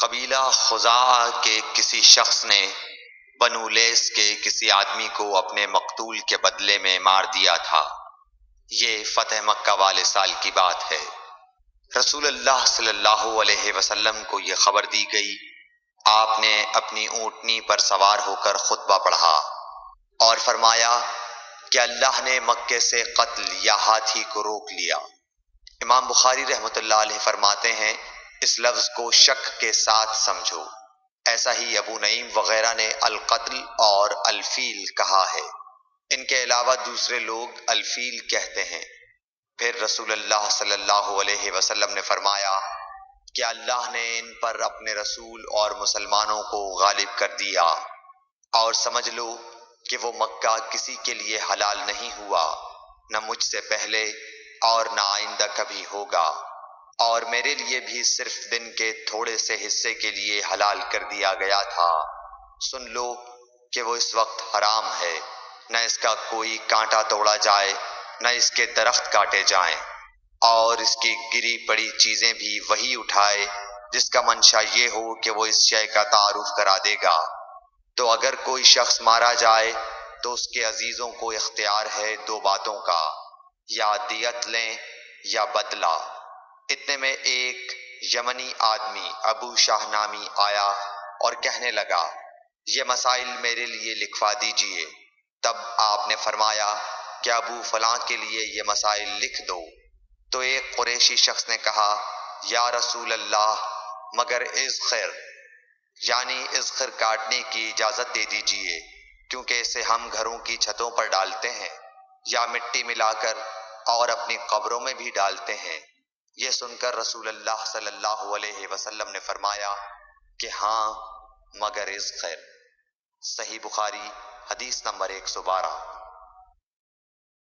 قبیلہ خزاعہ کے کسی شخص نے بنو لیس کے کسی آدمی کو اپنے مقتول کے بدلے میں مار دیا تھا۔ یہ فتح مکہ والے سال کی بات ہے۔ رسول اللہ صلی اللہ علیہ وسلم کو یہ خبر دی گئی۔ آپ نے اپنی اونٹنی پر سوار ہو کر خطبہ پڑھا اور فرمایا کہ اللہ نے مکے سے قتل یا ہاتھی کو روک لیا۔ امام بخاری رحمۃ اللہ علیہ فرماتے ہیں اس لفظ کو شک کے ساتھ سمجھو۔ ایسا ہی ابو نعیم وغیرہ نے القتل اور الفیل کہا ہے۔ ان کے علاوہ دوسرے لوگ الفیل کہتے ہیں۔ پھر رسول اللہ صلی اللہ علیہ وسلم نے فرمایا کہ اللہ نے ان پر اپنے رسول اور مسلمانوں کو غالب کر دیا، اور سمجھ لو کہ وہ مکہ کسی کے لیے حلال نہیں ہوا، نہ مجھ سے پہلے اور نہ آئندہ کبھی ہوگا، اور میرے لیے بھی صرف دن کے تھوڑے سے حصے کے لیے حلال کر دیا گیا تھا۔ سن لو کہ وہ اس وقت حرام ہے، نہ اس کا کوئی کانٹا توڑا جائے، نہ اس کے درخت کاٹے جائیں، اور اس کی گری پڑی چیزیں بھی وہی اٹھائے جس کا منشا یہ ہو کہ وہ اس شے کا تعارف کرا دے گا۔ تو اگر کوئی شخص مارا جائے تو اس کے عزیزوں کو اختیار ہے دو باتوں کا، یا دیت لیں یا بدلہ۔ اتنے میں ایک یمنی آدمی ابو شاہ نامی آیا اور کہنے لگا یہ مسائل میرے لیے لکھوا دیجئے۔ تب آپ نے فرمایا کہ ابو فلاں کے لیے یہ مسائل لکھ دو۔ تو ایک قریشی شخص نے کہا یا رسول اللہ مگر اذخر، یعنی اذخر کاٹنے کی اجازت دے دیجئے، کیونکہ اسے ہم گھروں کی چھتوں پر ڈالتے ہیں یا مٹی ملا کر اور اپنی قبروں میں بھی ڈالتے ہیں۔ یہ سن کر رسول اللہ صلی اللہ علیہ وسلم نے فرمایا کہ ہاں مگر اذخر۔ صحیح بخاری حدیث نمبر 112۔